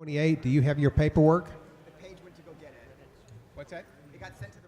28, do you have your paperwork? The page went to go get it. What's that? It got sent to the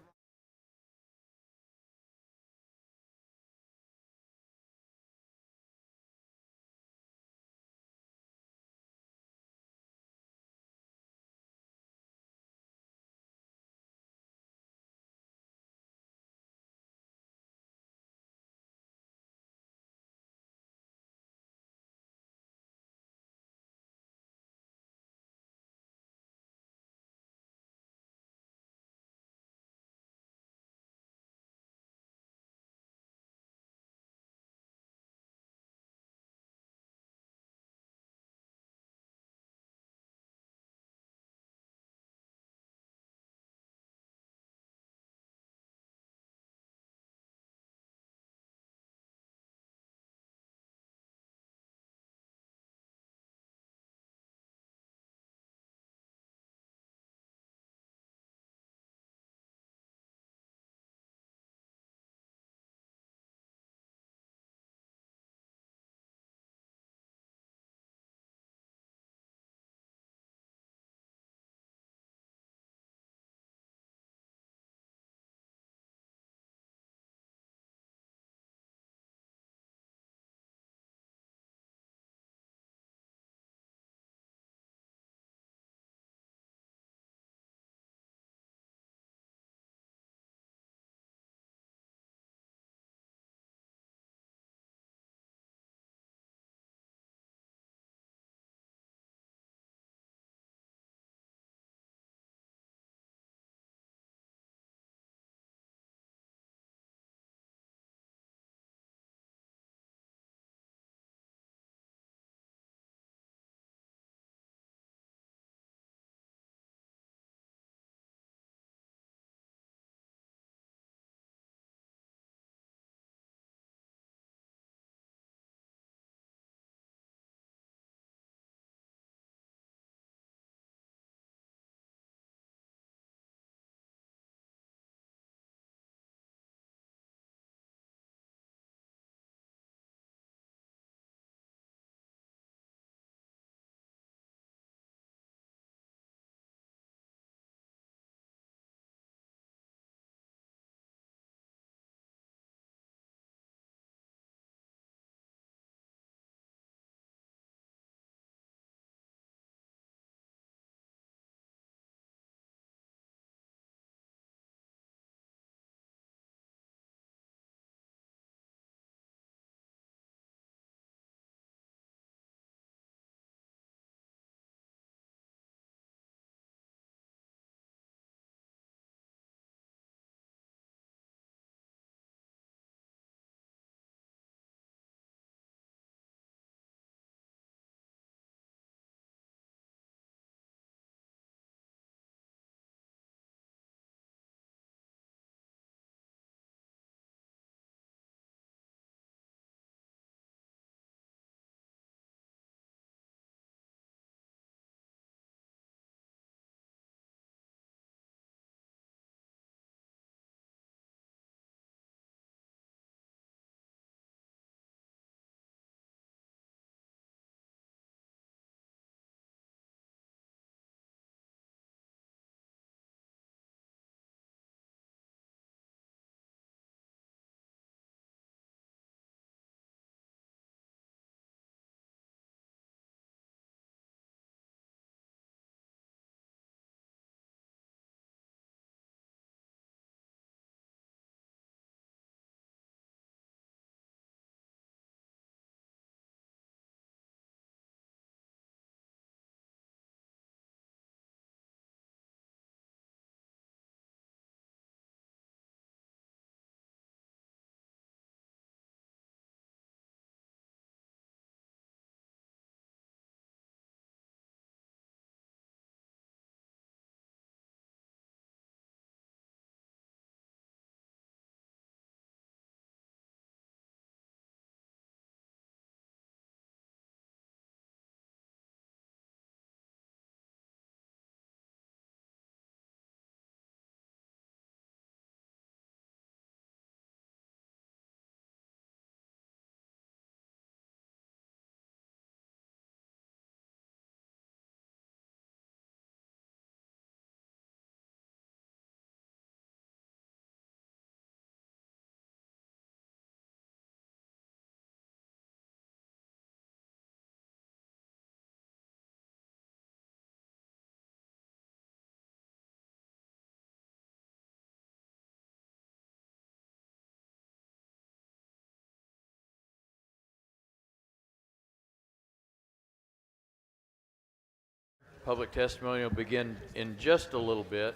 public testimony will begin in just a little bit.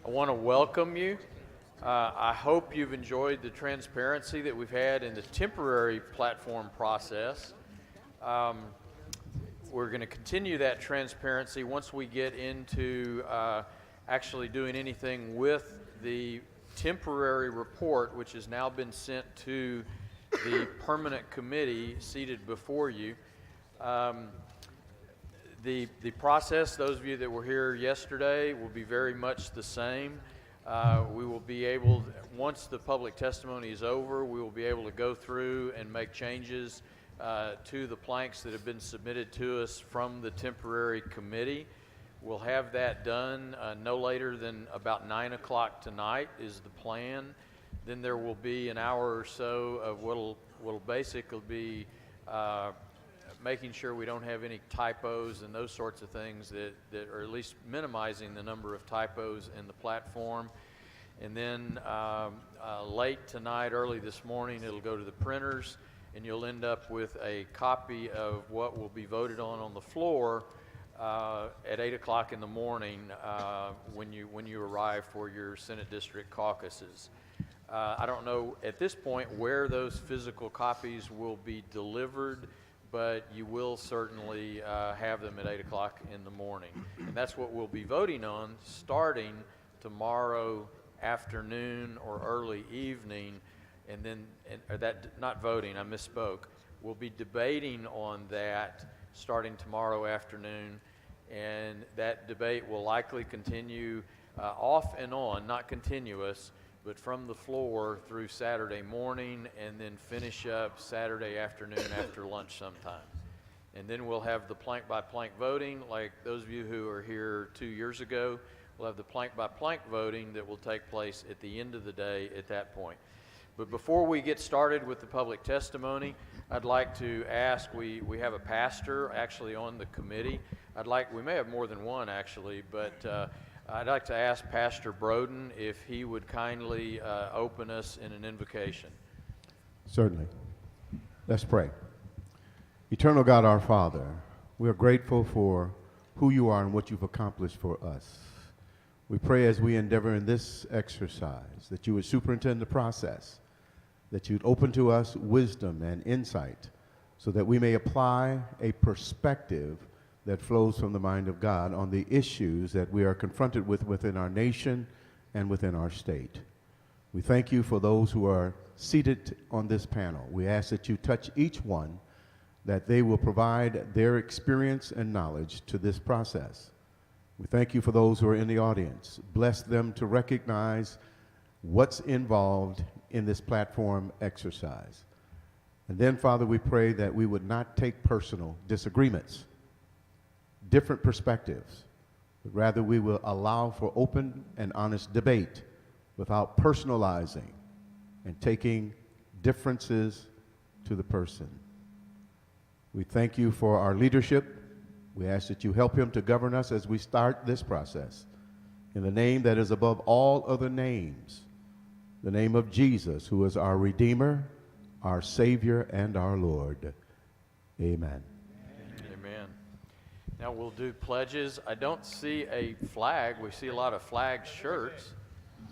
I want to welcome you. I hope you've enjoyed the transparency that we've had in the temporary platform process. We're going to continue that transparency once we get into actually doing anything with the temporary report, which has now been sent to the permanent committee seated before you. The process, those of you that were here yesterday, will be very much the same. We will be able, once the public testimony is over, we will be able to go through and make changes to the planks that have been submitted to us from the temporary committee. We'll have that done no later than about 9 o'clock tonight is the plan. Then there will be an hour or so of what'll basically be making sure we don't have any typos and those sorts of things that are at least minimizing the number of typos in the platform. And then late tonight, early this morning, it'll go to the printers, and you'll end up with a copy of what will be voted on the floor at 8 o'clock in the morning when you arrive for your Senate District caucuses. I don't know at this point where those physical copies will be delivered, but you will certainly have them at 8 o'clock in the morning. And that's what we'll be voting on starting tomorrow afternoon or early evening. And then, not voting, I misspoke. We'll be debating on that starting tomorrow afternoon. And that debate will likely continue off and on, not continuous, but from the floor through Saturday morning, and then finish up Saturday afternoon after lunch sometime. And then we'll have the plank-by-plank voting, like those of you who are here 2 years ago. We'll have the plank-by-plank voting that will take place at the end of the day at that point. But before we get started with the public testimony, I'd like to ask, we have a pastor actually on the committee. We may have more than one actually, but I'd like to ask Pastor Broden if he would kindly open us in an invocation. Certainly. Let's pray. Eternal God, our Father, we are grateful for who you are and what you've accomplished for us. We pray as we endeavor in this exercise that you would superintend the process, that you'd open to us wisdom and insight so that we may apply a perspective that flows from the mind of God on the issues that we are confronted with within our nation and within our state. We thank you for those who are seated on this panel. We ask that you touch each one, that they will provide their experience and knowledge to this process. We thank you for those who are in the audience. Bless them to recognize what's involved in this platform exercise. And then, Father, we pray that we would not take personal disagreements, different perspectives, but rather we will allow for open and honest debate without personalizing and taking differences to the person. We thank you for our leadership. We ask that you help him to govern us as we start this process. In the name that is above all other names, the name of Jesus, who is our Redeemer, our Savior, and our Lord. Amen. Amen. Now we'll do pledges. I don't see a flag. We see a lot of flag shirts.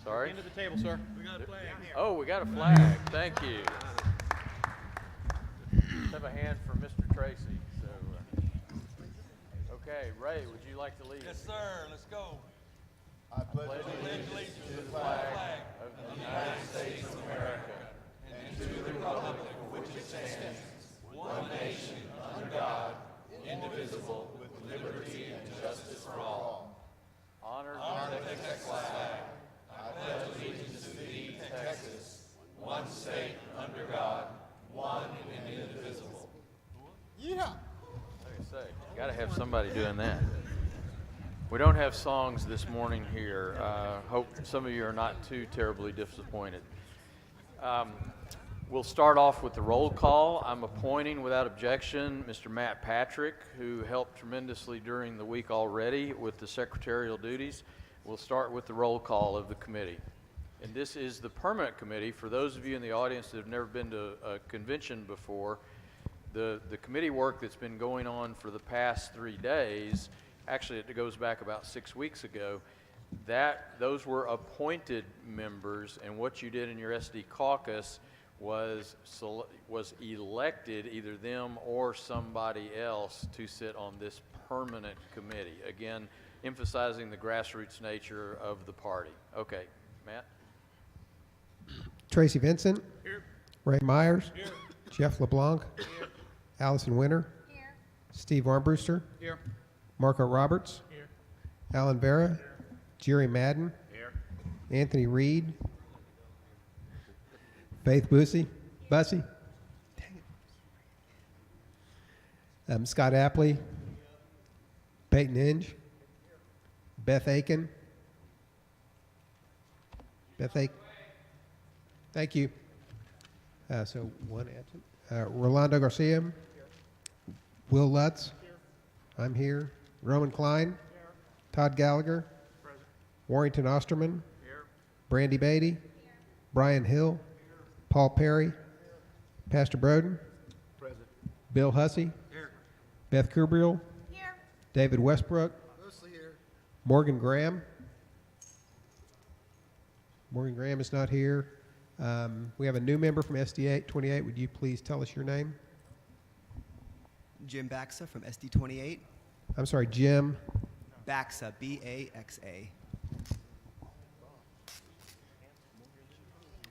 Sorry. Into the table, sir. We got a flag. Oh, we got a flag. Thank you. Let's have a hand for Mr. Tracy. Okay, Ray, would you like to lead? Yes, sir. Let's go. I pledge allegiance to the flag of the United States of America and to the republic for which it stands, one nation, under God, indivisible, with liberty and justice for all. Honor the Texas flag. I pledge allegiance to thee, Texas, one state, under God, one and indivisible. Yeah. Like I say, got to have somebody doing that. We don't have songs this morning here. Hope some of you are not too terribly disappointed. We'll start off with the roll call. I'm appointing without objection Mr. Matt Patrick, who helped tremendously during the week already with the secretarial duties. We'll start with the roll call of the committee. And this is the permanent committee. For those of you in the audience that have never been to a convention before, the committee work that's been going on for the past 3 days actually it goes back about 6 weeks ago, those were appointed members, and what you did in your SD caucus was elected either them or somebody else to sit on this permanent committee. Again, emphasizing the grassroots nature of the party. Okay, Matt? Tracy Vincent. Here. Ray Myers. Here. Jeff LeBlanc. Here. Allison Winter. Here. Steve Armbruster. Here. Marco Roberts. Here. Alan Vera. Here. Jerry Madden. Here. Anthony Reed. Faith Bussey. Dang it. Scott Apley. Peyton Inge. Beth Aiken. Thank you. So one absent. Rolando Garcia. Will Lutz. I'm here. Roman Klein. Todd Gallagher. Warrington Osterman. Brandy Beatty. Brian Hill. Paul Perry. Pastor Broden. Present. Bill Hussey. Here. Beth Kubriel. Here. David Westbrook. Mostly here. Morgan Graham. Morgan Graham is not here. We have a new member from SD 28. Would you please tell us your name? Jim Baxa from SD 28. I'm sorry, Jim. Baxa, B-A-X-A.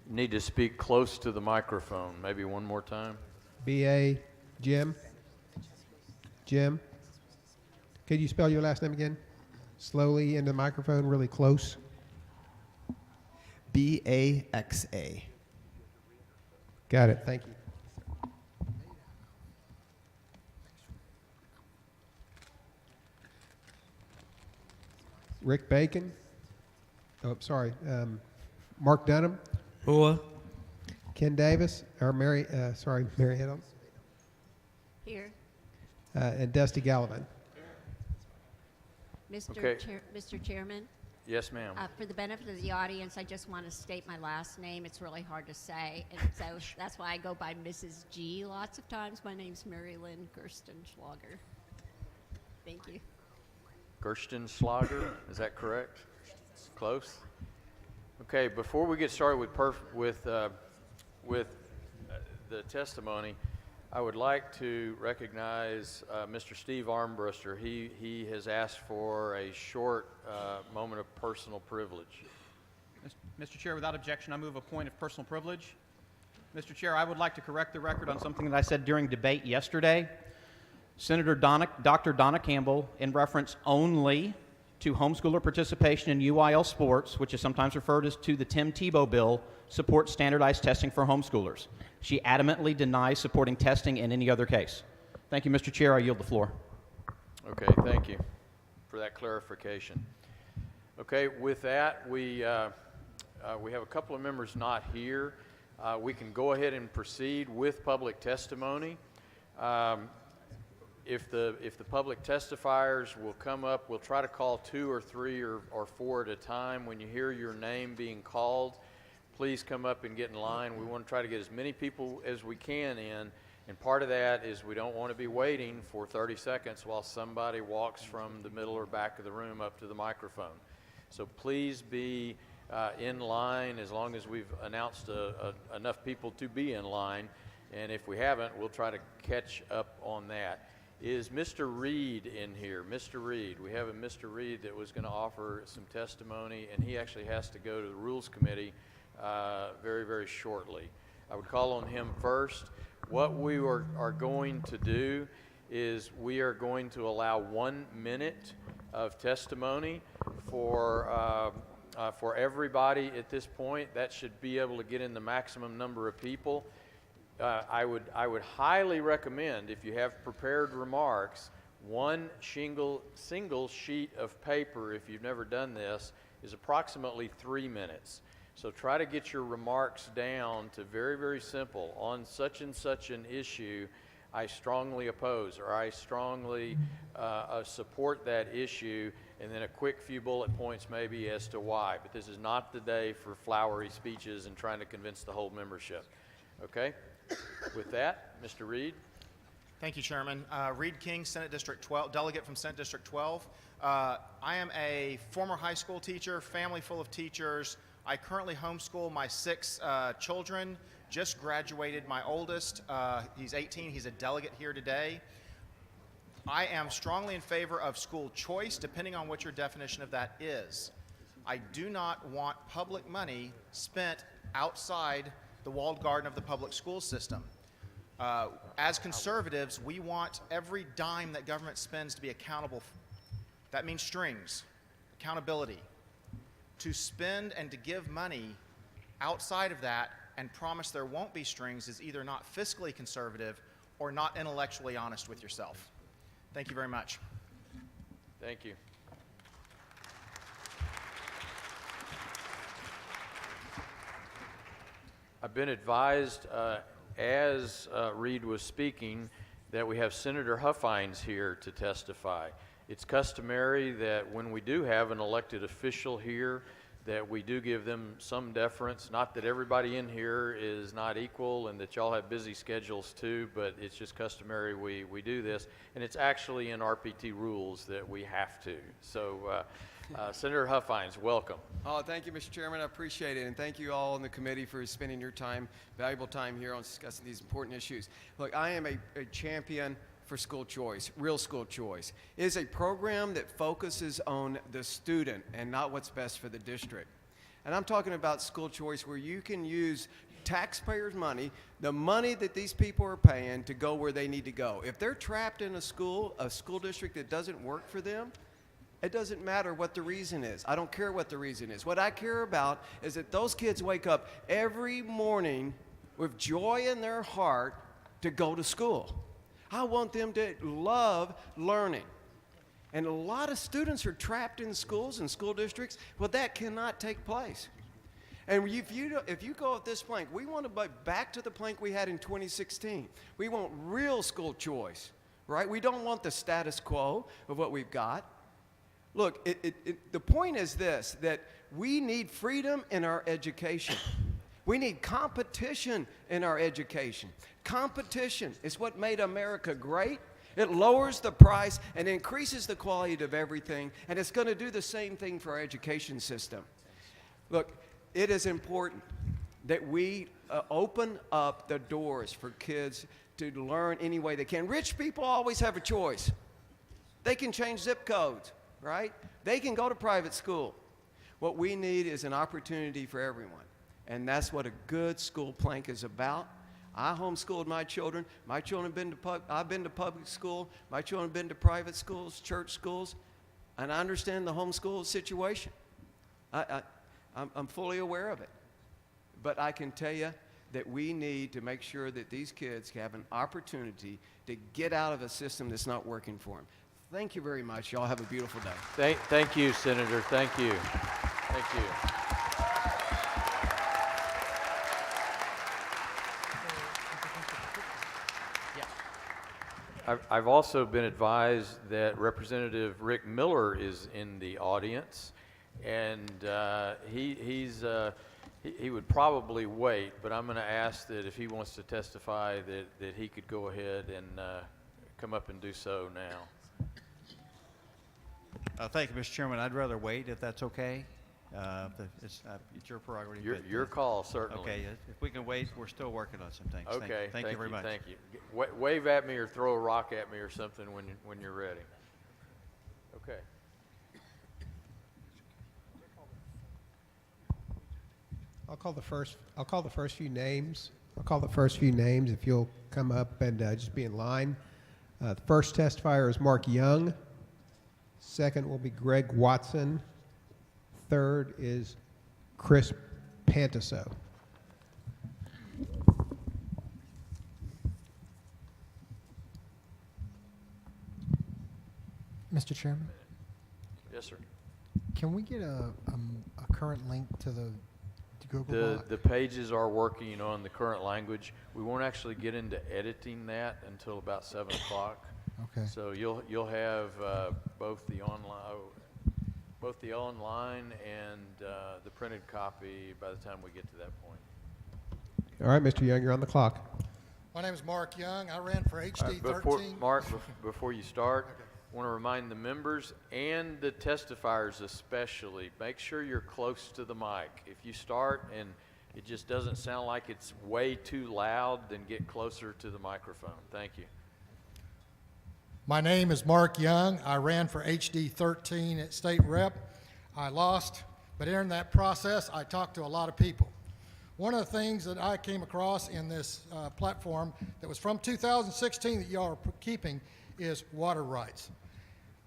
You need to speak close to the microphone, maybe one more time. B.A. Jim. Jim. Could you spell your last name again? Slowly into the microphone, really close. B-A-X-A. Got it. Thank you. Rick Bacon. Oh, sorry. Mark Dunham. Hua. Ken Davis. Or Mary Hiddle. Here. And Dusty Gallivan. Okay. Mr. Chairman, Yes, ma'am. for the benefit of the audience, I just want to state my last name. It's really hard to say, and so that's why I go by Mrs. G lots of times. My name's Mary Lynn Gerstenschlager. Thank you. Gerstenschlager, is that correct? Close. Okay, before we get started with the testimony, I would like to recognize Mr. Steve Armbruster. He has asked for a short moment of personal privilege. Mr. Chair, without objection, I move a point of personal privilege. Mr. Chair, I would like to correct the record on something that I said during debate yesterday. Senator Dr. Donna Campbell, in reference only to homeschooler participation in UIL sports, which is sometimes referred as to the Tim Tebow bill, supports standardized testing for homeschoolers. She adamantly denies supporting testing in any other case. Thank you, Mr. Chair. I yield the floor. Okay, thank you for that clarification. Okay, with that, we have a couple of members not here. We can go ahead and proceed with public testimony. If the public testifiers will come up, we'll try to call 2 or 3 or 4 at a time. When you hear your name being called, please come up and get in line. We want to try to get as many people as we can in, and part of that is we don't want to be waiting for 30 seconds while somebody walks from the middle or back of the room up to the microphone. So please be in line as long as we've announced enough people to be in line, and if we haven't, we'll try to catch up on that. Is Mr. Reed in here? Mr. Reed, we have a Mr. Reed that was going to offer some testimony, and he actually has to go to the Rules Committee very, very shortly. I would call on him first. What we are going to do is we are going to allow 1 minute of testimony for everybody at this point. That should be able to get in the maximum number of people. I would highly recommend, if you have prepared remarks, one single sheet of paper, if you've never done this, is approximately 3 minutes. So try to get your remarks down to very, very simple. On such and such an issue, I strongly oppose, or I strongly support that issue, and then a quick few bullet points maybe as to why. But this is not the day for flowery speeches and trying to convince the whole membership. Okay? With that, Mr. Reed. Thank you, Chairman. Reed King, Senate District 12, delegate from Senate District 12. I am a former high school teacher, family full of teachers. I currently homeschool my 6 children. Just graduated my oldest. He's 18. He's a delegate here today. I am strongly in favor of school choice, depending on what your definition of that is. I do not want public money spent outside the walled garden of the public school system. As conservatives, we want every dime that government spends to be accountable. That means strings, accountability. To spend and to give money outside of that and promise there won't be strings is either not fiscally conservative or not intellectually honest with yourself. Thank you very much. Thank you. I've been advised, as Reed was speaking, that we have Senator Huffines here to testify. It's customary that when we do have an elected official here, that we do give them some deference. Not that everybody in here is not equal and that y'all have busy schedules too, but it's just customary we do this. And it's actually in RPT rules that we have to. So Senator Huffines, welcome. Oh, thank you, Mr. Chairman. I appreciate it. And thank you all in the committee for spending your time, valuable time here on discussing these important issues. Look, I am a champion for school choice, real school choice. It is a program that focuses on the student and not what's best for the district. And I'm talking about school choice where you can use taxpayers' money, the money that these people are paying, to go where they need to go. If they're trapped in a school district that doesn't work for them, it doesn't matter what the reason is. I don't care what the reason is. What I care about is that those kids wake up every morning with joy in their heart to go to school. I want them to love learning. And a lot of students are trapped in schools and school districts. Well, that cannot take place. And if you go at this plank, we want to go back to the plank we had in 2016. We want real school choice, right? We don't want the status quo of what we've got. Look, the point is this, that we need freedom in our education. We need competition in our education. Competition is what made America great. It lowers the price and increases the quality of everything, and it's going to do the same thing for our education system. Look, it is important that we open up the doors for kids to learn any way they can. Rich people always have a choice. They can change zip codes, right? They can go to private school. What we need is an opportunity for everyone. And that's what a good school plank is about. I homeschooled my children. My children have been to I've been to public school. My children have been to private schools, church schools, and I understand the homeschool situation. I'm fully aware of it. But I can tell you that we need to make sure that these kids have an opportunity to get out of a system that's not working for them. Thank you very much. Y'all have a beautiful day. Thank you, Senator. Thank you. Thank you. I've also been advised that Representative Rick Miller is in the audience, and he would probably wait, but I'm going to ask that if he wants to testify that he could go ahead and come up and do so now. Thank you, Mr. Chairman. I'd rather wait if that's okay. It's your prerogative. Your call, certainly. Okay, if we can wait, we're still working on some things. Okay, thank you very much. Thank you. Wave at me or throw a rock at me or something when you're ready. Okay. I'll call the first few names. If you'll come up and just be in line. The first testifier is Mark Young. Second will be Greg Watson. Third is Chris Pantaso. Mr. Chairman, Yes, sir. can we get a current link to the Google Doc? The pages are working on the current language. We won't actually get into editing that until about 7 o'clock. Okay. So you'll have both the online and the printed copy by the time we get to that point. All right, Mr. Young, you're on the clock. My name is Mark Young. I ran for HD 13. Mark, before you start, I want to remind the members and the testifiers especially, make sure you're close to the mic. If you start and it just doesn't sound like it's way too loud, then get closer to the microphone. Thank you. My name is Mark Young. I ran for HD 13 at state rep. I lost, but during that process, I talked to a lot of people. One of the things that I came across in this platform that was from 2016 that y'all are keeping is water rights.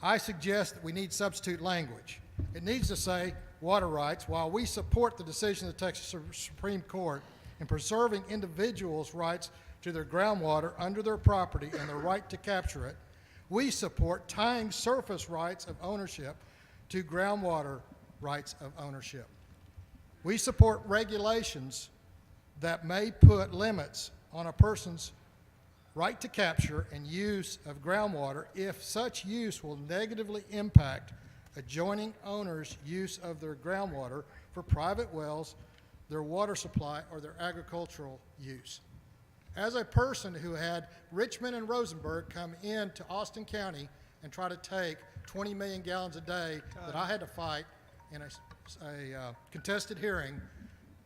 I suggest that we need substitute language. It needs to say water rights. While we support the decision of the Texas Supreme Court in preserving individuals' rights to their groundwater under their property and their right to capture it, we support tying surface rights of ownership to groundwater rights of ownership. We support regulations that may put limits on a person's right to capture and use of groundwater if such use will negatively impact adjoining owners' use of their groundwater for private wells, their water supply, or their agricultural use. As a person who had Richmond and Rosenberg come into Austin County and try to take 20 million gallons a day that I had to fight in a contested hearing,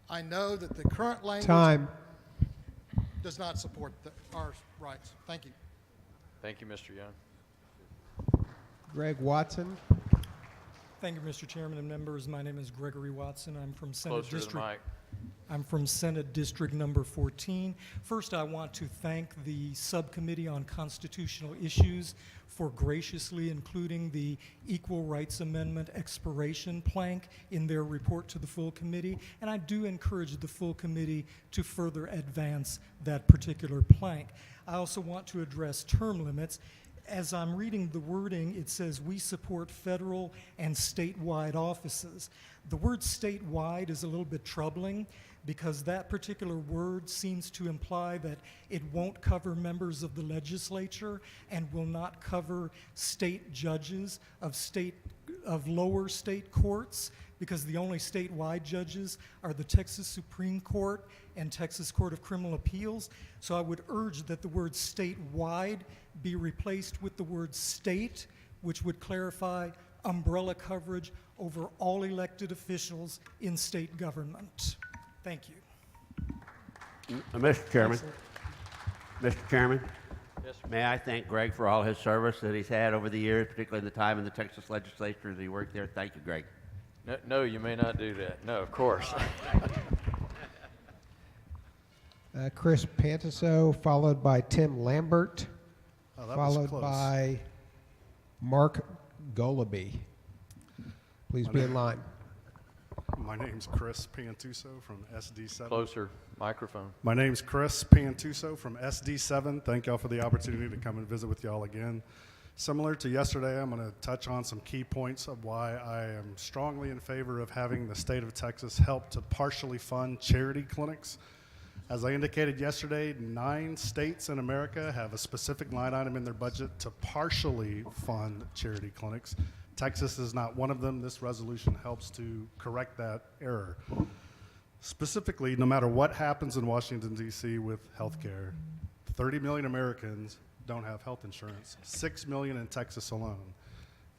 I know that the current language does not support our rights. Thank you. Thank you, Mr. Young. Greg Watson. Thank you, Mr. Chairman and members. My name is Gregory Watson. I'm from Senate Closer to the District. mic. I'm from Senate District number 14. First, I want to thank the Subcommittee on Constitutional Issues for graciously including the Equal Rights Amendment expiration plank in their report to the full committee, and I do encourage the full committee to further advance that particular plank. I also want to address term limits. As I'm reading the wording, it says we support federal and statewide offices. The word statewide is a little bit troubling because that particular word seems to imply that it won't cover members of the legislature and will not cover state judges of lower state courts, because the only statewide judges are the Texas Supreme Court and Texas Court of Criminal Appeals. So I would urge that the word statewide be replaced with the word state, which would clarify umbrella coverage over all elected officials in state government. Thank you. Mr. Chairman. Mr. Chairman, Yes, sir. may I thank Greg for all his service that he's had over the years, particularly in the time in the Texas legislature as he worked there. Thank you, Greg. No, you may not do that. No, of course. Chris Pantaso, followed by Tim Lambert, Oh, that was followed close. by Mark Golaby. Please be in line. My name's Chris Pantuso from SD7. Closer microphone. My name's Chris Pantuso from SD7. Thank y'all for the opportunity to come and visit with y'all again. Similar to yesterday, I'm going to touch on some key points of why I am strongly in favor of having the state of Texas help to partially fund charity clinics. As I indicated yesterday, 9 states in America have a specific line item in their budget to partially fund charity clinics. Texas is not one of them. This resolution helps to correct that error. Specifically, no matter what happens in Washington, D.C. with healthcare, 30 million Americans don't have health insurance, 6 million in Texas alone.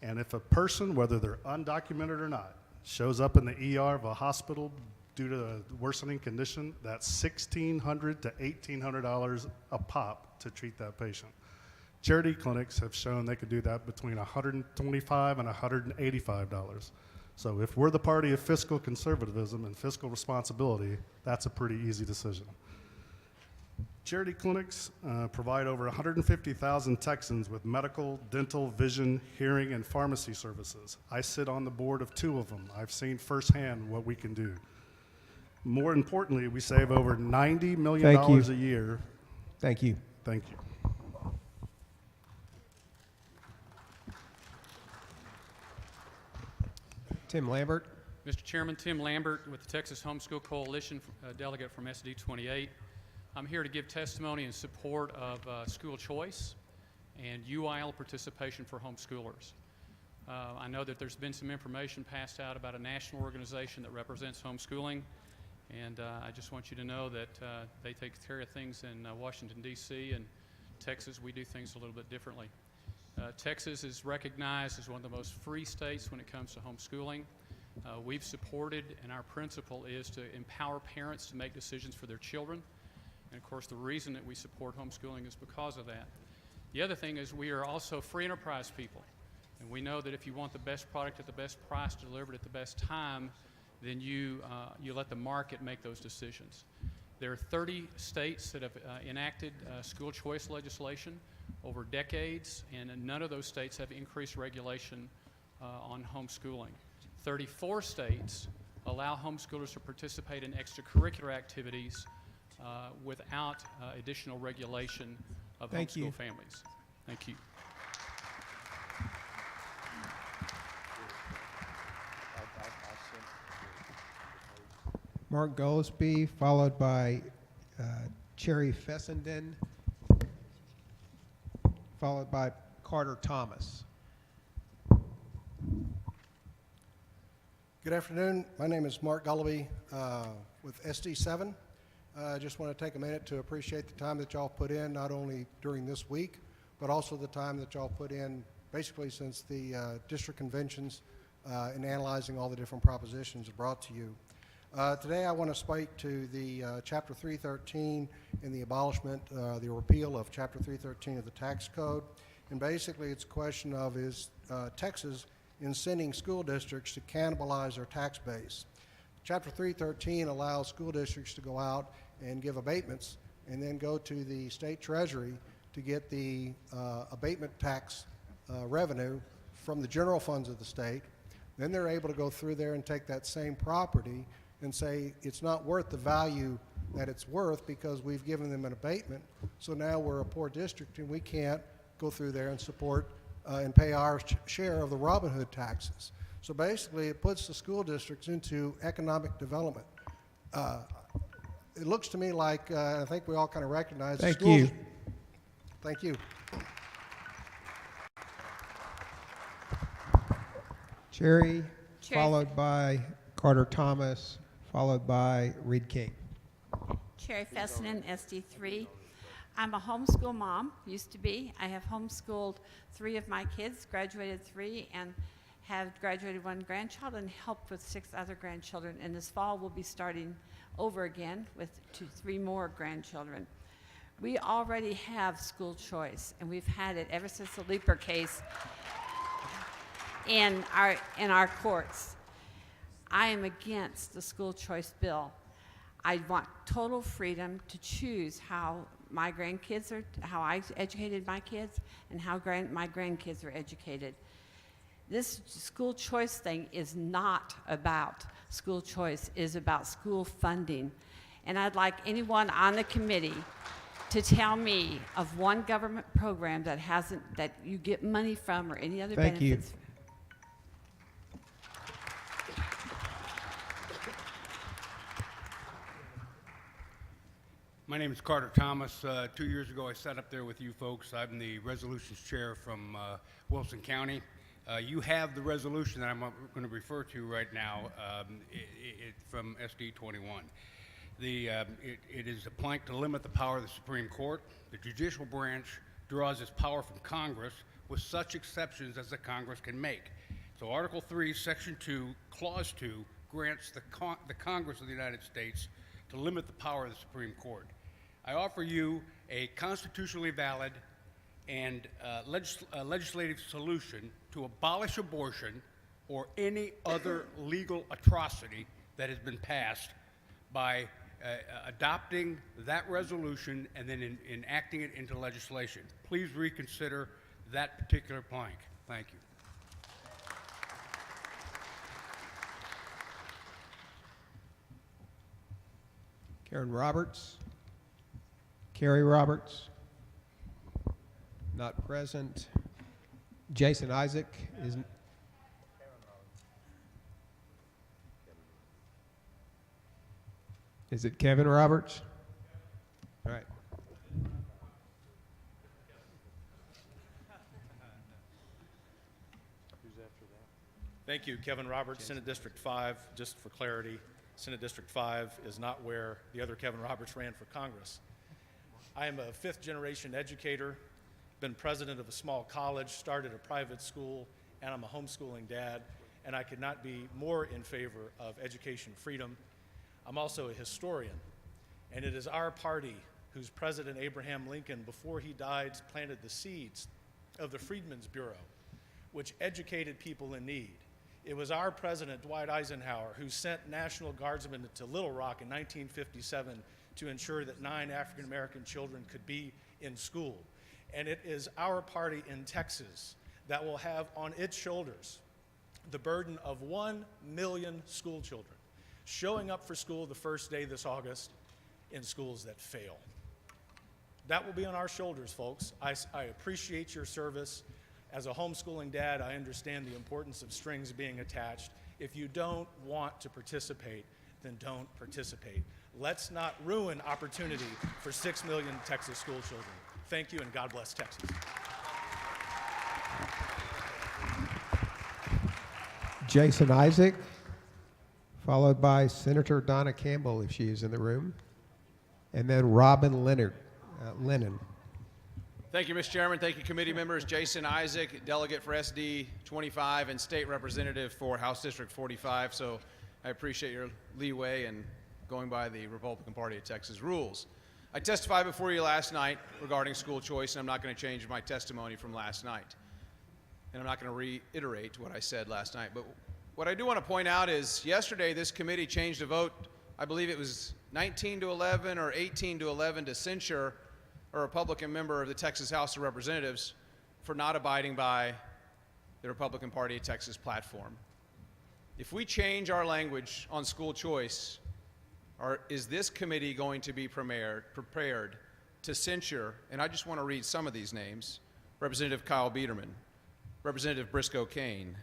And if a person, whether they're undocumented or not, shows up in the ER of a hospital due to a worsening condition, that's $1,600 to $1,800 a pop to treat that patient. Charity clinics have shown they could do that between $125 and $185. So if we're the party of fiscal conservatism and fiscal responsibility, that's a pretty easy decision. Charity clinics provide over 150,000 Texans with medical, dental, vision, hearing, and pharmacy services. I sit on the board of 2 of them. I've seen firsthand what we can do. More importantly, we save over $90 million a year. Thank you. Thank you. Tim Lambert. Mr. Chairman, Tim Lambert with the Texas Homeschool Coalition, delegate from SD 28. I'm here to give testimony in support of school choice and UIL participation for homeschoolers. I know that there's been some information passed out about a national organization that represents homeschooling, And I just want you to know that they take care of things in Washington, D.C., and Texas, we do things a little bit differently. Texas is recognized as one of the most free states when it comes to homeschooling. We've supported, and our principle is to empower parents to make decisions for their children. And of course, the reason that we support homeschooling is because of that. The other thing is we are also free enterprise people. And we know that if you want the best product at the best price delivered at the best time, then you let the market make those decisions. There are 30 states that have enacted school choice legislation over decades, and none of those states have increased regulation on homeschooling. 34 states allow homeschoolers to participate in extracurricular activities without additional regulation of homeschool families. Thank you. Mark Goldsby, followed by Cherry Fessenden, followed by Carter Thomas. Good afternoon. My name is Mark Goldsby with SD7. I just want to take a minute to appreciate the time that y'all put in, not only during this week, but also the time that y'all put in basically since the district conventions in analyzing all the different propositions brought to you. Today I want to speak to the Chapter 313 in the abolishment, the repeal of Chapter 313 of the tax code. And basically it's a question of is Texas incenting school districts to cannibalize their tax base. Chapter 313 allows school districts to go out and give abatements and then go to the state treasury to get the abatement tax revenue from the general funds of the state. Then they're able to go through there and take that same property and say it's not worth the value that it's worth because we've given them an abatement. So now we're a poor district and we can't go through there and support and pay our share of the Robin Hood taxes. So basically it puts the school districts into economic development. It looks to me like, I think we all kind of recognize Thank schools. you. Thank you. Cherry, Cherry. followed by Carter Thomas, followed by Reed King. Cherry Fessenden, SD3. I'm a homeschool mom, used to be. I have homeschooled 3 of my kids, graduated 3, and have graduated 1 grandchild and helped with 6 other grandchildren. And this fall we'll be starting over again with 3 more grandchildren. We already have school choice, and we've had it ever since the Leaper case in our courts. I am against the school choice bill. I want total freedom to choose how my grandkids are, how I educated my kids, and how my grandkids are educated. This school choice thing is not about school choice, it is about school funding. And I'd like anyone on the committee to tell me of one government program that you get money from or any other Thank you. benefits. My name is Carter Thomas. 2 years ago, I sat up there with you folks. I'm the resolutions chair from Wilson County. You have the resolution that I'm going to refer to right now from SD 21. It is a plank to limit the power of the Supreme Court. The judicial branch draws its power from Congress with such exceptions as the Congress can make. So Article 3, Section 2, Clause 2 grants the Congress of the United States to limit the power of the Supreme Court. I offer you a constitutionally valid and legislative solution to abolish abortion or any other legal atrocity that has been passed by adopting that resolution and then enacting it into legislation. Please reconsider that particular plank. Thank you. Karen Roberts. Carrie Roberts. Not present. Jason Isaac is. Is it Kevin Roberts? All right. Thank you, Kevin Roberts, Senate District 5. Just for clarity, Senate District 5 is not where the other Kevin Roberts ran for Congress. I am a fifth-generation educator, been president of a small college, started a private school, and I'm a homeschooling dad, and I could not be more in favor of education freedom. I'm also a historian, and it is our party whose President Abraham Lincoln, before he died, planted the seeds of the Freedmen's Bureau, which educated people in need. It was our President, Dwight Eisenhower, who sent National Guardsmen to Little Rock in 1957 to ensure that 9 African American children could be in school. And it is our party in Texas that will have on its shoulders the burden of 1 million school children showing up for school the first day this August in schools that fail. That will be on our shoulders, folks. I appreciate your service. As a homeschooling dad, I understand the importance of strings being attached. If you don't want to participate, then don't participate. Let's not ruin opportunity for 6 million Texas school children. Thank you, and God bless Texas. Jason Isaac, followed by Senator Donna Campbell, if she is in the room, and then Robin Lennon. Thank you, Mr. Chairman. Thank you, committee members. Jason Isaac, delegate for SD 25 and state representative for House District 45. So I appreciate your leeway and going by the Republican Party of Texas rules. I testified before you last night regarding school choice, and I'm not going to change my testimony from last night. And I'm not going to reiterate what I said last night. But what I do want to point out is yesterday this committee changed a vote. I believe it was 19-11 or 18-11 to censure a Republican member of the Texas House of Representatives for not abiding by the Republican Party of Texas platform. If we change our language on school choice, is this committee going to be prepared to censure, and I just want to read some of these names, Representative Kyle Biederman, Representative Briscoe Kane,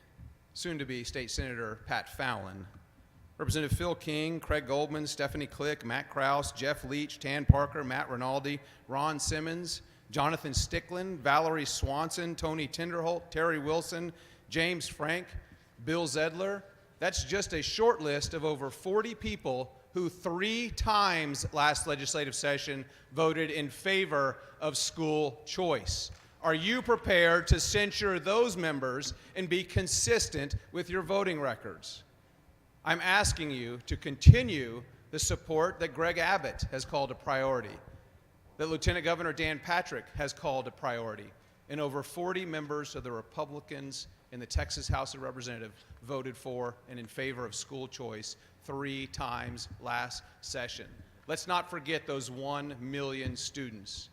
soon-to-be State Senator Pat Fallon, Representative Phil King, Craig Goldman, Stephanie Click, Matt Krause, Jeff Leach, Tan Parker, Matt Rinaldi, Ron Simmons, Jonathan Stickland, Valerie Swanson, Tony Tinderholt, Terry Wilson, James Frank, Bill Zedler. That's just a short list of over 40 people who 3 times last legislative session voted in favor of school choice. Are you prepared to censure those members and be consistent with your voting records? I'm asking you to continue the support that Greg Abbott has called a priority, that Lieutenant Governor Dan Patrick has called a priority, and over 40 members of the Republicans in the Texas House of Representatives voted for and in favor of school choice 3 times last session. Let's not forget those 1 million students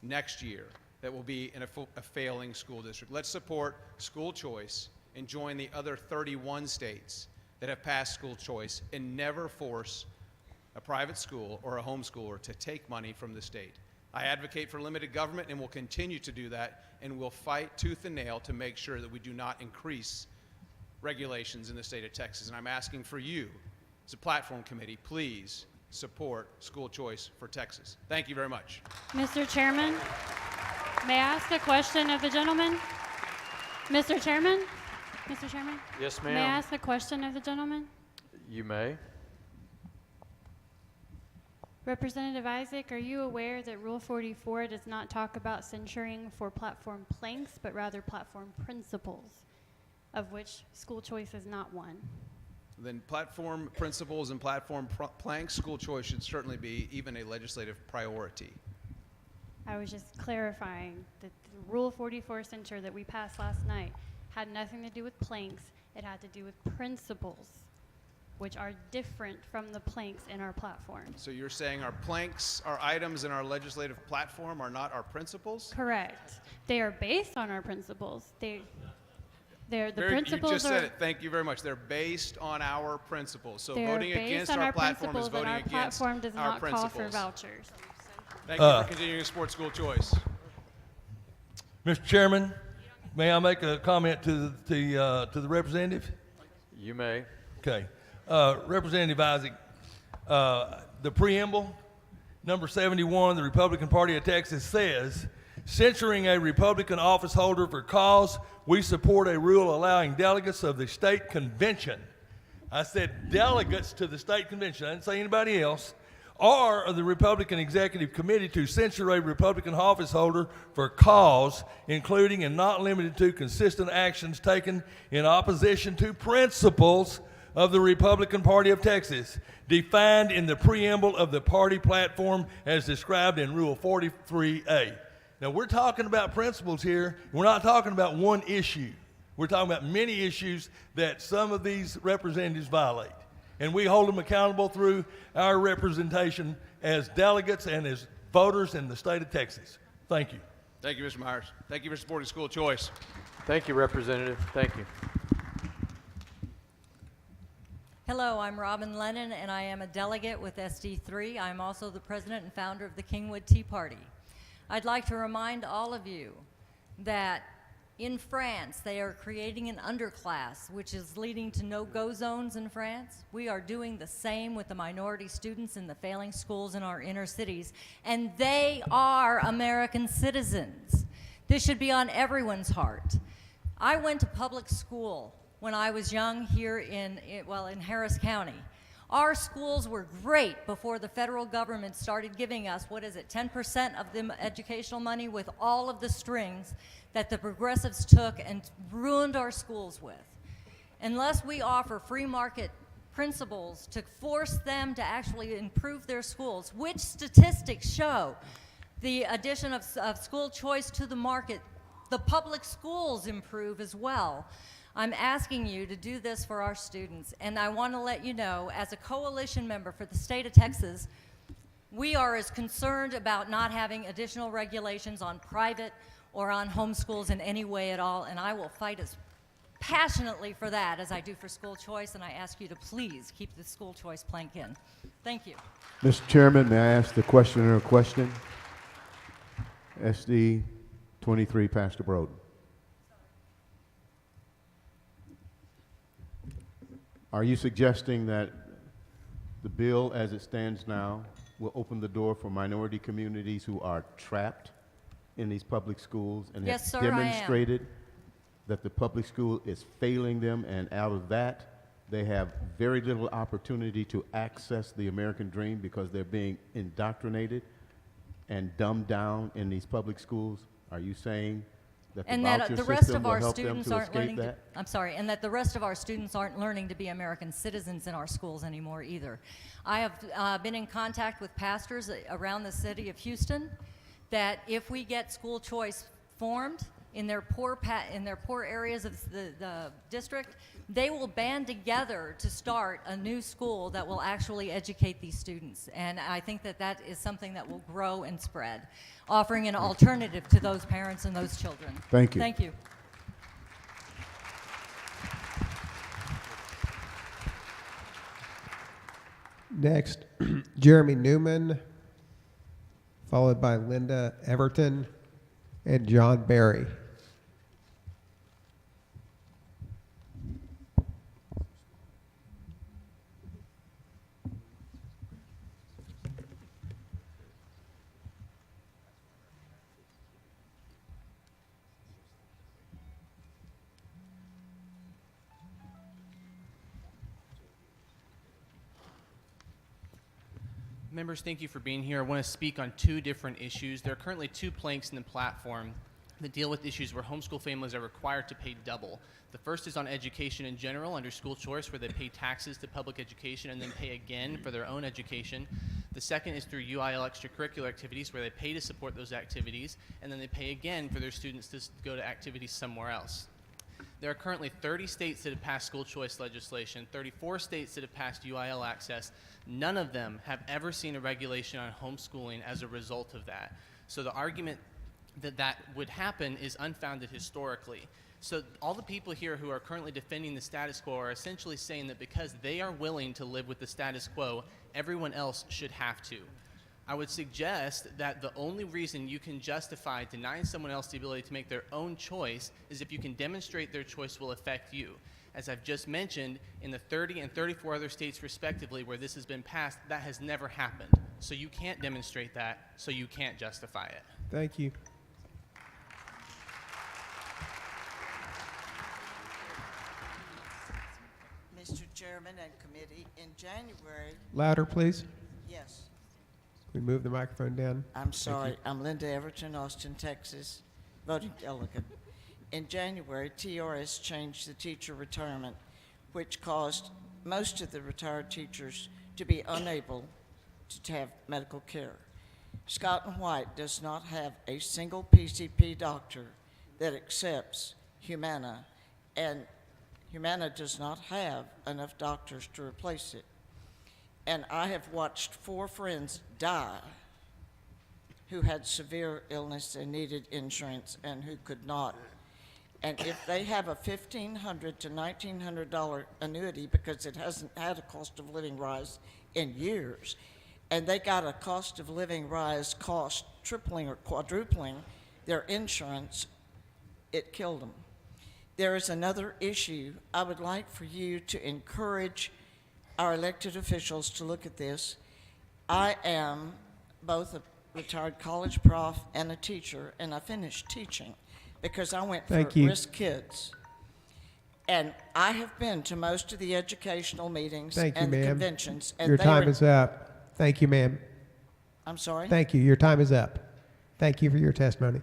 next year that will be in a failing school district. Let's support school choice and join the other 31 states that have passed school choice and never force a private school or a homeschooler to take money from the state. I advocate for limited government and will continue to do that, and will fight tooth and nail to make sure that we do not increase regulations in the state of Texas. And I'm asking for you, as a platform committee, please support school choice for Texas. Thank you very much. Mr. Chairman, may I ask a question of the gentleman? Mr. Chairman? Mr. Chairman? Yes, ma'am. May I ask a question of the gentleman? You may. Representative Isaac, are you aware that Rule 44 does not talk about censuring for platform planks, but rather platform principles, of which school choice is not one? Then platform principles and platform planks, school choice should certainly be even a legislative priority. I was just clarifying that the Rule 44 censure that we passed last night had nothing to do with planks. It had to do with principles, which are different from the planks in our platform. So you're saying our planks, our items in our legislative platform are not our principles? Correct. They are based on our principles. They're the principles. You just said it. Thank you very much. They're based on our principles. So they're voting based against on our platform is voting and our against platform does our not principles. call for vouchers. Thank you for continuing to support school choice. Mr. Chairman, may I make a comment to the representative? You may. Okay. Representative Isaac, the preamble, number 71, the Republican Party of Texas says, censuring a Republican office holder for cause we support a rule allowing delegates of the state convention. I said delegates to the state convention. I didn't say anybody else. Or of the Republican Executive Committee to censure a Republican office holder for cause, including and not limited to consistent actions taken in opposition to principles of the Republican Party of Texas, defined in the preamble of the party platform as described in Rule 43A. Now, we're talking about principles here. We're not talking about one issue. We're talking about many issues that some of these representatives violate. And we hold them accountable through our representation as delegates and as voters in the state of Texas. Thank you. Thank you, Mr. Myers. Thank you for supporting school choice. Thank you, Representative. Thank you. Hello, I'm Robin Lennon, and I am a delegate with SD3. I'm also the president and founder of the Kingwood Tea Party. I'd like to remind all of you that in France, they are creating an underclass, which is leading to no-go zones in France. We are doing the same with the minority students in the failing schools in our inner cities, and they are American citizens. This should be on everyone's heart. I went to public school when I was young here in Harris County. Our schools were great before the federal government started giving us, 10% of the educational money with all of the strings that the progressives took and ruined our schools with. Unless we offer free market principles to force them to actually improve their schools, which statistics show the addition of school choice to the market, the public schools improve as well. I'm asking you to do this for our students, and I want to let you know, as a coalition member for the state of Texas, we are as concerned about not having additional regulations on private or on homeschools in any way at all, and I will fight as passionately for that as I do for school choice, and I ask you to please keep the school choice plank in. Thank you. Mr. Chairman, may I ask the questioner a question? SD 23, Pastor Broden. Are you suggesting that the bill as it stands now will open the door for minority communities who are trapped in these public schools and Yes, have sir, demonstrated that the public school is failing them, and out of that they have very little opportunity to access the American dream because they're being indoctrinated and dumbed down in these public schools? Are you saying that the voucher system will help them to escape that? I'm sorry, and that the rest of our students aren't learning to be American citizens in our schools anymore either. I have been in contact with pastors around the city of Houston that if we get school choice formed in their poor areas of the district, they will band together to start a new school that will actually educate these students. And I think that that is something that will grow and spread, offering an alternative to those parents and those children. Thank you. Thank you. Next, Jeremy Newman, followed by Linda Everton and John Barry. Members, thank you for being here. I want to speak on two different issues. There are currently two planks in the platform that deal with issues where homeschool families are required to pay double. The first is on education in general under school choice, where they pay taxes to public education and then pay again for their own education. The second is through UIL extracurricular activities, where they pay to support those activities and then they pay again for their students to go to activities somewhere else. There are currently 30 states that have passed school choice legislation, 34 states that have passed UIL access. None of them have ever seen a regulation on homeschooling as a result of that. So the argument that that would happen is unfounded historically. So all the people here who are currently defending the status quo are essentially saying that because they are willing to live with the status quo, everyone else should have to. I would suggest that the only reason you can justify denying someone else the ability to make their own choice is if you can demonstrate their choice will affect you. As I've just mentioned, in the 30 and 34 other states respectively where this has been passed, that has never happened. So you can't demonstrate that, so you can't justify it. Thank you. Mr. Chairman and committee. In January, Louder, please. yes, We move the microphone down. I'm Thank you. sorry. I'm Linda Everton, Austin, Texas, voting delegate. In January, TRS changed the teacher retirement, which caused most of the retired teachers to be unable to have medical care. Scott and White does not have a single PCP doctor that accepts Humana, and Humana does not have enough doctors to replace it. And I have watched 4 friends die who had severe illness and needed insurance and who could not. And if they have a $1,500 to $1,900 annuity because it hasn't had a cost of living rise in years, and they got a cost of living rise cost tripling or quadrupling their insurance, it killed them. There is another issue. I would like for you to encourage our elected officials to look at this. I am both a retired college prof and a teacher, and I finished teaching because I went for risk kids. And I have been to most of the educational meetings Thank you, and the ma'am. conventions. And Your they time were- is up. Thank you, ma'am. I'm sorry? Thank you. Your time is up. Thank you for your testimony.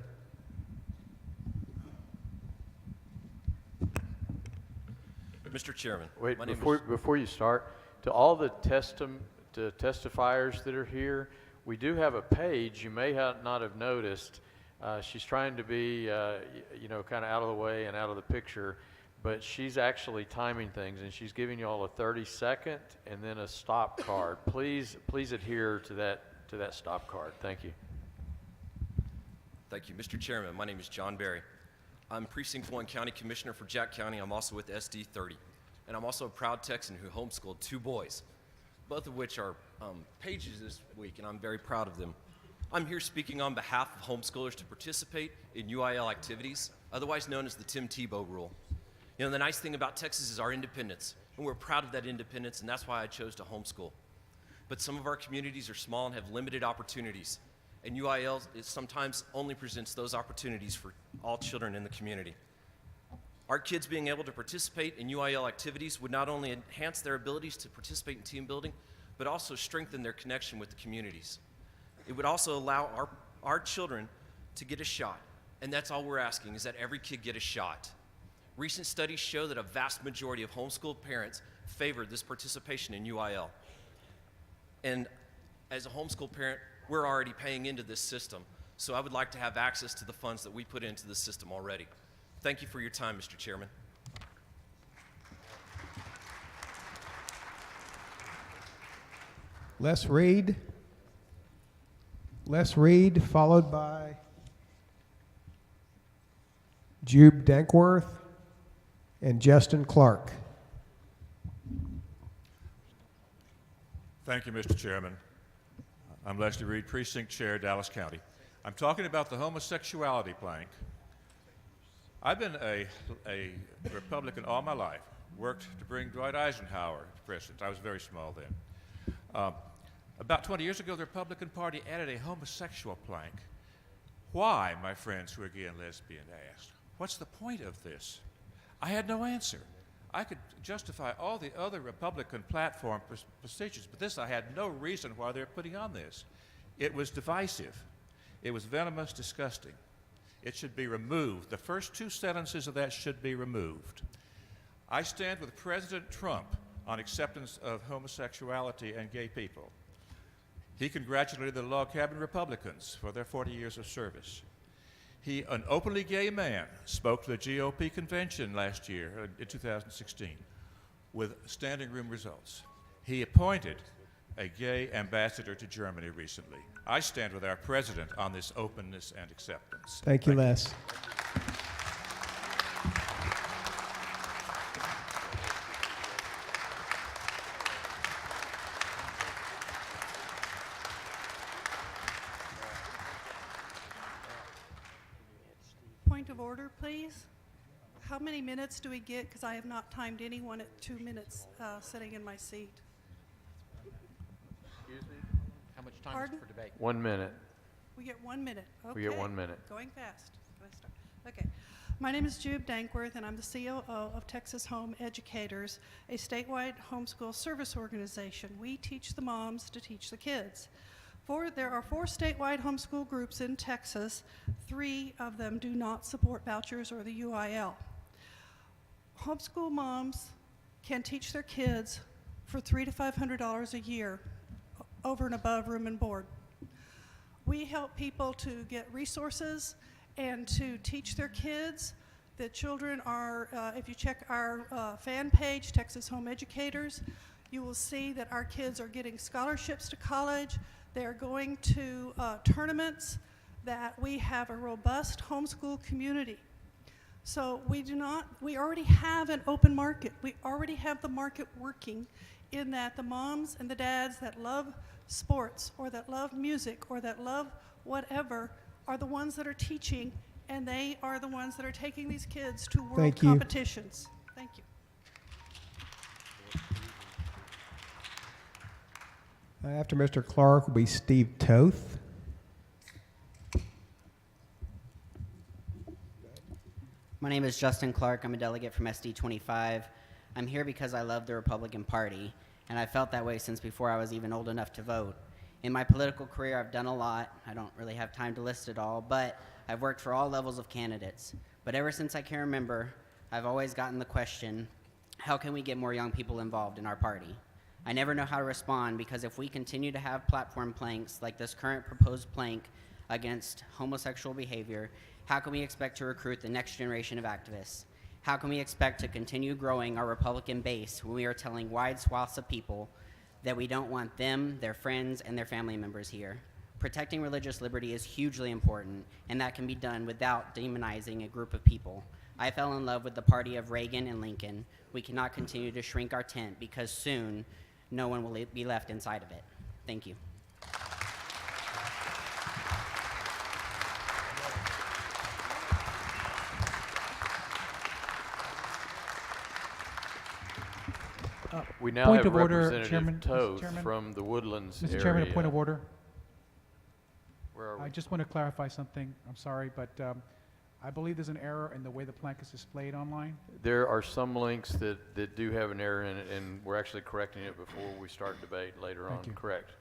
Mr. Chairman. Wait, my name before you start, to all the testifiers that are here, we do have a page you may not have noticed. She's trying to be, kind of out of the way and out of the picture, but she's actually timing things, and she's giving you all a 30-second and then a stop card. Please adhere to that stop card. Thank you. Thank you. Mr. Chairman, my name is John Berry. I'm Precinct 1 County Commissioner for Jack County. I'm also with SD 30. And I'm also a proud Texan who homeschooled 2 boys, both of which are pages this week, and I'm very proud of them. I'm here speaking on behalf of homeschoolers to participate in UIL activities, otherwise known as the Tim Tebow rule. You know, the nice thing about Texas is our independence, and we're proud of that independence, and that's why I chose to homeschool. But some of our communities are small and have limited opportunities, and UIL sometimes only presents those opportunities for all children in the community. Our kids being able to participate in UIL activities would not only enhance their abilities to participate in team building, but also strengthen their connection with the communities. It would also allow our children to get a shot, and that's all we're asking, is that every kid get a shot. Recent studies show that a vast majority of homeschooled parents favor this participation in UIL. And as a homeschool parent, we're already paying into this system, so I would like to have access to the funds that we put into the system already. Thank you for your time, Mr. Chairman. Les Reed. Les Reed, followed by Jube Dankworth and Justin Clark. Thank you, Mr. Chairman. I'm Leslie Reed, Precinct Chair, Dallas County. I'm talking about the homosexuality plank. I've been a Republican all my life, worked to bring Dwight Eisenhower to president. I was very small then. About 20 years ago, the Republican Party added a homosexual plank. Why, my friends who are gay and lesbian asked, what's the point of this? I had no answer. I could justify all the other Republican platform procedures, but this I had no reason why they're putting on this. It was divisive. It was venomous, disgusting. It should be removed. The first 2 sentences of that should be removed. I stand with President Trump on acceptance of homosexuality and gay people. He congratulated the log cabin Republicans for their 40 years of service. He, an openly gay man, spoke to the GOP convention last year, in 2016, with standing room results. He appointed a gay ambassador to Germany recently. I stand with our president on this openness and acceptance. Thank you, Les. Point of order, please. How many minutes do we get? Because I have not timed anyone at 2 minutes sitting in my seat. Excuse me? How much time Pardon? is for debate? 1 minute. We get 1 minute. Okay. We get 1 minute. Going fast. Can I start? Okay. My name is Jude Dankworth, and I'm the COO of Texas Home Educators, a statewide homeschool service organization. We teach the moms to teach the kids. There are 4 statewide homeschool groups in Texas. 3 of them do not support vouchers or the UIL. Homeschool moms can teach their kids for $300 to $500 a year over and above room and board. We help people to get resources and to teach their kids. The children are, if you check our fan page, Texas Home Educators, you will see that our kids are getting scholarships to college. They're going to tournaments, that we have a robust homeschool community. So we already have an open market. We already have the market working in that the moms and the dads that love sports or that love music or that love whatever are the ones that are teaching, and they are the ones that are taking these kids to world Thank you. competitions. Thank you. After Mr. Clark will be Steve Toth. My name is Justin Clark. I'm a delegate from SD 25. I'm here because I love the Republican Party, and I felt that way since before I was even old enough to vote. In my political career, I've done a lot. I don't really have time to list it all, but I've worked for all levels of candidates. But ever since I can remember, I've always gotten the question, how can we get more young people involved in our party? I never know how to respond, because if we continue to have platform planks like this current proposed plank against homosexual behavior, how can we expect to recruit the next generation of activists? How can we expect to continue growing our Republican base when we are telling wide swaths of people that we don't want them, their friends, and their family members here? Protecting religious liberty is hugely important, and that can be done without demonizing a group of people. I fell in love with the party of Reagan and Lincoln. We cannot continue to shrink our tent, because soon no one will be left inside of it. Thank you. We now Point have of order, Representative Chairman. Mr. Toth Chairman. from the Woodlands Mr. area. Chairman, a point of order. Where are we? I just want to clarify something. I'm sorry, but I believe there's an error in the way the plank is displayed online. There are some links that do have an error in it, and we're actually correcting it before we start debate later on. Thank you. Correct.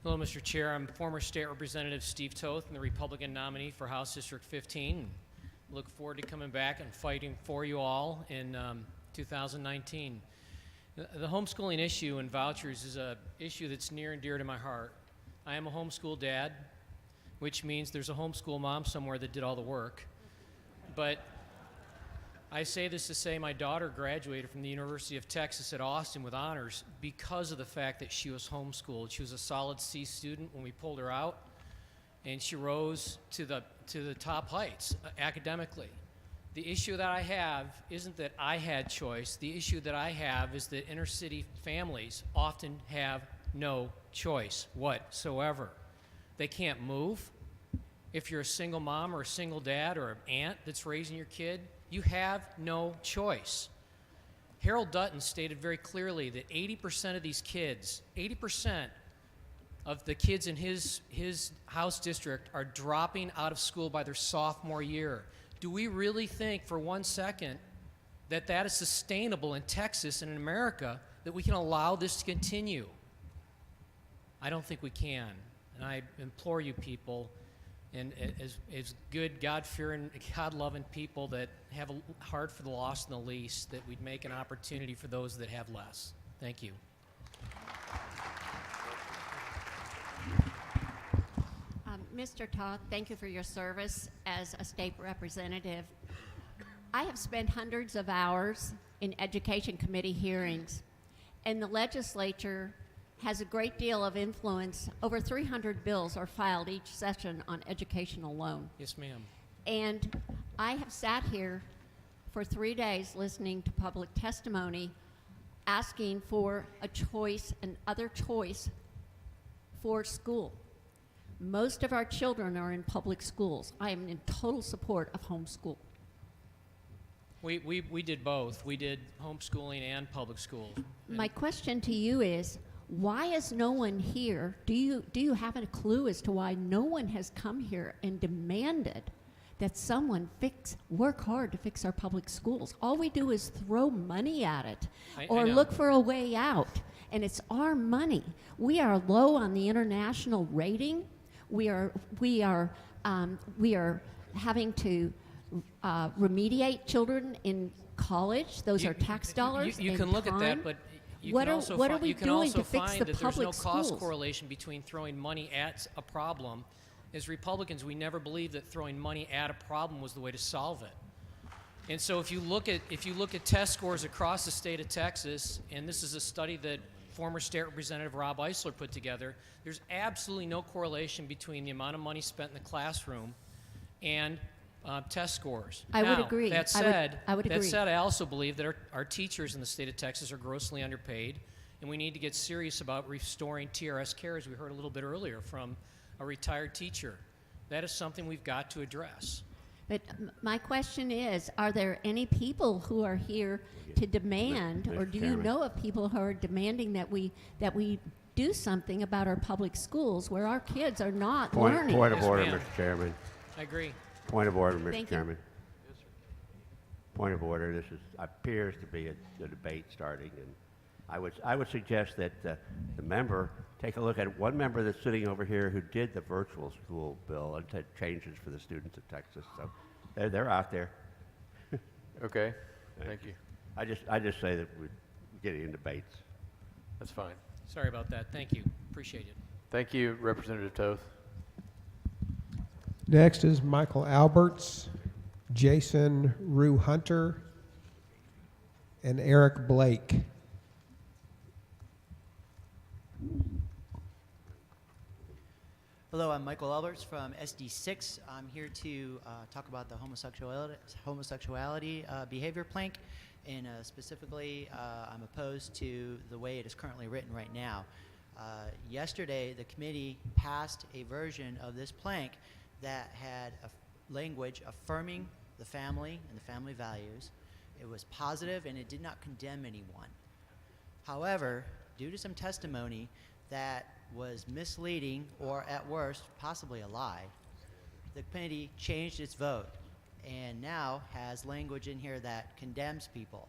Hello, Mr. Chair. I'm former State Representative Steve Toth, and the Republican nominee for House District 15. Look forward to coming back and fighting for you all in 2019. The homeschooling issue and vouchers is an issue that's near and dear to my heart. I am a homeschool dad, which means there's a homeschool mom somewhere that did all the work. But I say this to say my daughter graduated from the University of Texas at Austin with honors because of the fact that she was homeschooled. She was a solid C student when we pulled her out, and she rose to the top heights academically. The issue that I have isn't that I had choice. The issue that I have is that inner city families often have no choice whatsoever. They can't move. If you're a single mom or a single dad or an aunt that's raising your kid, you have no choice. Harold Dutton stated very clearly that 80% of these kids, 80% of the kids in his house district are dropping out of school by their sophomore year. Do we really think for 1 second that that is sustainable in Texas and in America, that we can allow this to continue? I don't think we can. And I implore you people, and as good God-fearing, God-loving people that have a heart for the lost and the least, that we'd make an opportunity for those that have less. Thank you. Mr. Toth, thank you for your service as a state representative. I have spent hundreds of hours in education committee hearings, and the legislature has a great deal of influence. Over 300 bills are filed each session on education alone. Yes, ma'am. And I have sat here for 3 days listening to public testimony, asking for a choice, another choice for school. Most of our children are in public schools. I am in total support of homeschool. We did both. We did homeschooling and public schools. My question to you is, why is no one here? Do you have a clue as to why no one has come here and demanded that someone work hard to fix our public schools. All we do is throw money at it I or know. look for a way out. And it's our money. We are low on the international rating. We are having to remediate children in college. Those are tax dollars. You and can look time. at that, but you What can are- also what are find, we you can doing also to fix find the that there's no public cost schools? correlation between throwing money at a problem. As Republicans, we never believed that throwing money at a problem was the way to solve it. And so if you look at test scores across the state of Texas, and this is a study that former State Representative Rob Eisler put together, there's absolutely no correlation between the amount of money spent in the classroom and test scores. I would Now, agree. That said, I would agree. I also believe that our teachers in the state of Texas are grossly underpaid, and we need to get serious about restoring TRS care, as we heard a little bit earlier from a retired teacher. That is something we've got to address. But my question is, are there any people who are here to demand, or do you know of people who are demanding that we do something about our public schools where our kids are not learning? Point of Yes, order, ma'am. Mr. Chairman. I agree. Point of order, Mr. Thank you. Chairman. Point of order. This appears to be a debate starting, and I would suggest that the member take a look at one member that's sitting over here who did the virtual school bill and changes for the students of Texas. So they're out there. Okay, thank you. I just say that we're getting in debates. That's fine. Sorry about that. Thank you. Appreciate it. Thank you, Representative Toth. Next is Michael Alberts, Jason Rue Hunter, and Eric Blake. Hello, I'm Michael Alberts from SD6. I'm here to talk about the homosexuality behavior plank, and specifically, I'm opposed to the way it is currently written right now. Yesterday, the committee passed a version of this plank that had a language affirming the family and the family values. It was positive and it did not condemn anyone. However, due to some testimony that was misleading or at worst possibly a lie, the committee changed its vote and now has language in here that condemns people.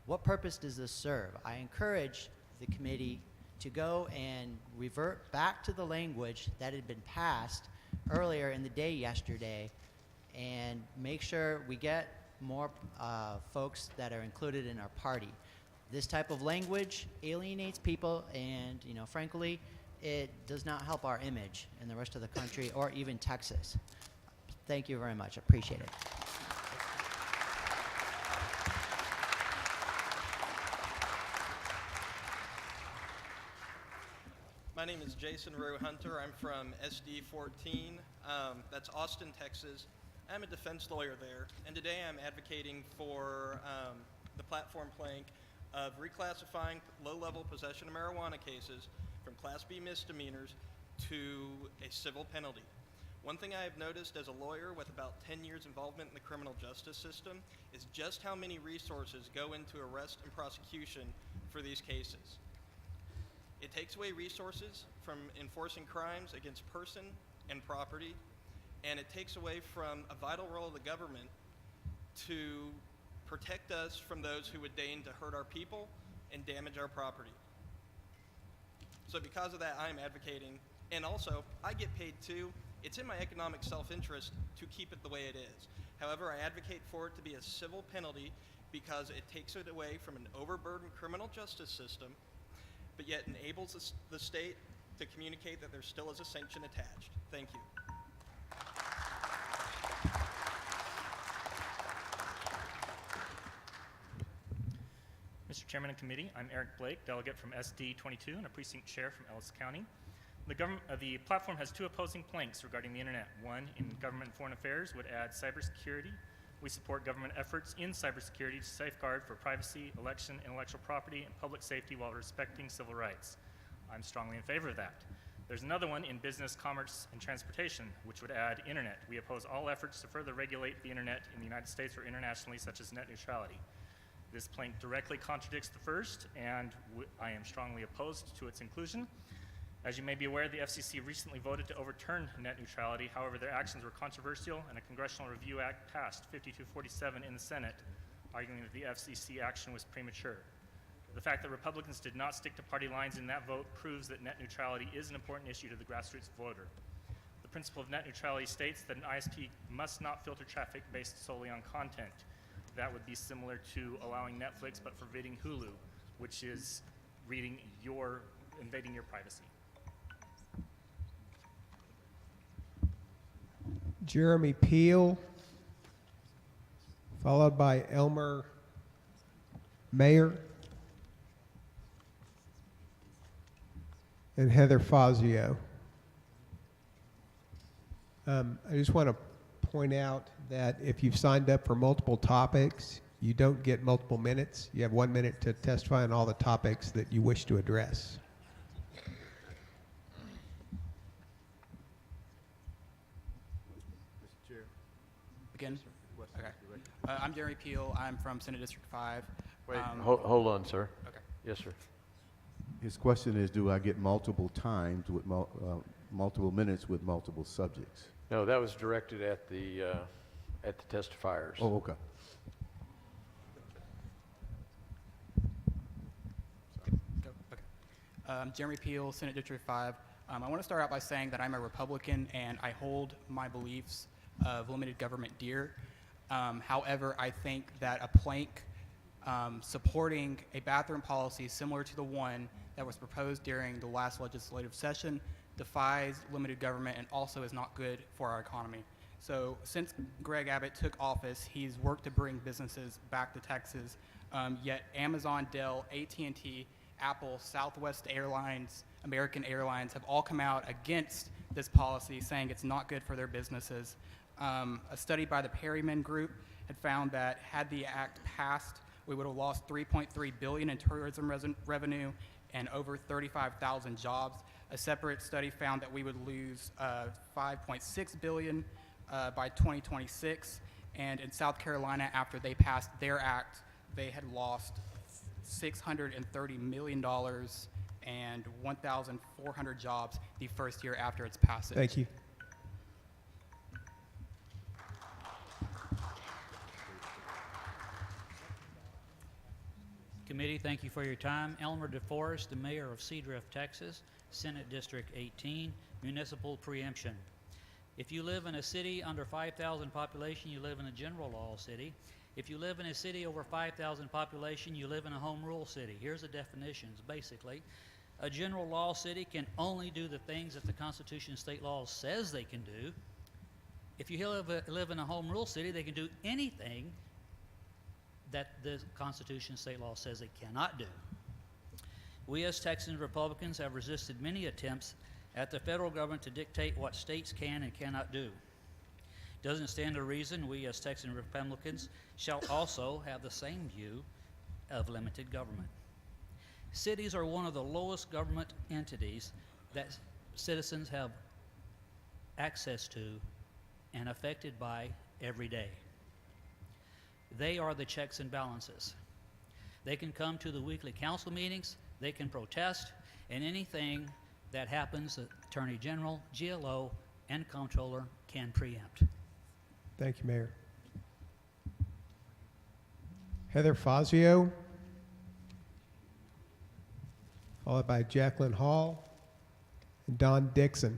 What purpose does this serve? I encourage the committee to go and revert back to the language that had been passed earlier in the day yesterday and make sure we get more folks that are included in our party. This type of language alienates people, and frankly, it does not help our image in the rest of the country or even Texas. Thank you very much. I appreciate it. My name is Jason Rue Hunter. I'm from SD 14. That's Austin, Texas. I'm a defense lawyer there, and today I'm advocating for the platform plank of reclassifying low-level possession of marijuana cases from Class B misdemeanors to a civil penalty. One thing I have noticed as a lawyer with about 10 years involvement in the criminal justice system is just how many resources go into arrest and prosecution for these cases. It takes away resources from enforcing crimes against person and property, and it takes away from a vital role of the government to protect us from those who would deign to hurt our people and damage our property. So because of that, I'm advocating, and also, I get paid too. It's in my economic self-interest to keep it the way it is. However, I advocate for it to be a civil penalty because it takes it away from an overburdened criminal justice system, but yet enables the state to communicate that there still is a sanction attached. Thank you. Mr. Chairman and Committee, I'm Eric Blake, delegate from SD 22 and a precinct chair from Ellis County. The platform has two opposing planks regarding the internet. One, in government and foreign affairs, would add cybersecurity. We support government efforts in cybersecurity to safeguard for privacy, election, intellectual property, and public safety while respecting civil rights. I'm strongly in favor of that. There's another one in business, commerce, and transportation, which would add internet. We oppose all efforts to further regulate the internet in the United States or internationally, such as net neutrality. This plank directly contradicts the first, and I am strongly opposed to its inclusion. As you may be aware, the FCC recently voted to overturn net neutrality. However, their actions were controversial, and a Congressional Review Act passed 5247 in the Senate, arguing that the FCC action was premature. The fact that Republicans did not stick to party lines in that vote proves that net neutrality is an important issue to the grassroots voter. The principle of net neutrality states that an ISP must not filter traffic based solely on content. That would be similar to allowing Netflix but forbidding Hulu, which is invading your privacy. Jeremy Peel, followed by Elmer Mayer and Heather Fazio. I just want to point out that if you've signed up for multiple topics, you don't get multiple minutes. You have 1 minute to testify on all the topics that you wish to address. Again? Okay. I'm Jerry Peel. I'm from Senate District 5. Wait, hold on, sir. Okay. Yes, sir. His question is, do I get multiple times with multiple minutes with multiple subjects? No, that was directed at the testifiers. Oh, okay. Jeremy Peel, Senate District 5. I want to start out by saying that I'm a Republican and I hold my beliefs of limited government dear. However, I think that a plank supporting a bathroom policy similar to the one that was proposed during the last legislative session defies limited government and also is not good for our economy. So since Greg Abbott took office, he's worked to bring businesses back to Texas, yet Amazon, Dell, AT&T, Apple, Southwest Airlines, American Airlines have all come out against this policy, saying it's not good for their businesses. A study by the Perryman Group had found that had the act passed, we would have lost $3.3 billion in tourism revenue and over 35,000 jobs. A separate study found that we would lose $5.6 billion by 2026. And in South Carolina, after they passed their act, they had lost $630 million and 1,400 jobs the first year after its passage. Thank you. Committee, thank you for your time. Elmer DeForest, the mayor of Seadrift, Texas, Senate District 18, municipal preemption. If you live in a city under 5,000 population, you live in a general law city. If you live in a city over 5,000 population, you live in a home rule city. Here's the definitions, basically. A general law city can only do the things that the Constitution and state law says they can do. If you live in a home rule city, they can do anything that the Constitution and state law says they cannot do. We as Texan Republicans have resisted many attempts at the federal government to dictate what states can and cannot do. Doesn't stand to reason we as Texan Republicans shall also have the same view of limited government. Cities are one of the lowest government entities that citizens have access to and affected by every day. They are the checks and balances. They can come to the weekly council meetings, they can protest, and anything that happens, the Attorney General, GLO, and Comptroller can preempt. Thank you, Mayor. Heather Fazio, followed by Jacqueline Hall and Don Dixon.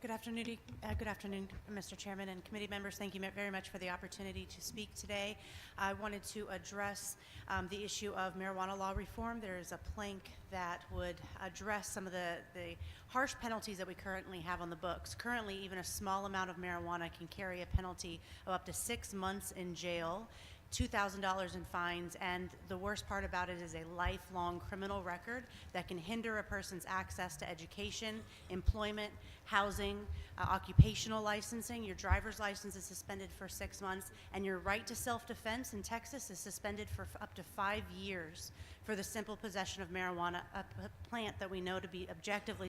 Good afternoon, Mr. Chairman and committee members. Thank you very much for the opportunity to speak today. I wanted to address the issue of marijuana law reform. There is a plank that would address some of the harsh penalties that we currently have on the books. Currently, even a small amount of marijuana can carry a penalty of up to 6 months in jail, $2,000 in fines, and the worst part about it is a lifelong criminal record that can hinder a person's access to education, employment, housing, occupational licensing. Your driver's license is suspended for 6 months, and your right to self-defense in Texas is suspended for up to 5 years for the simple possession of marijuana, a plant that we know to be objectively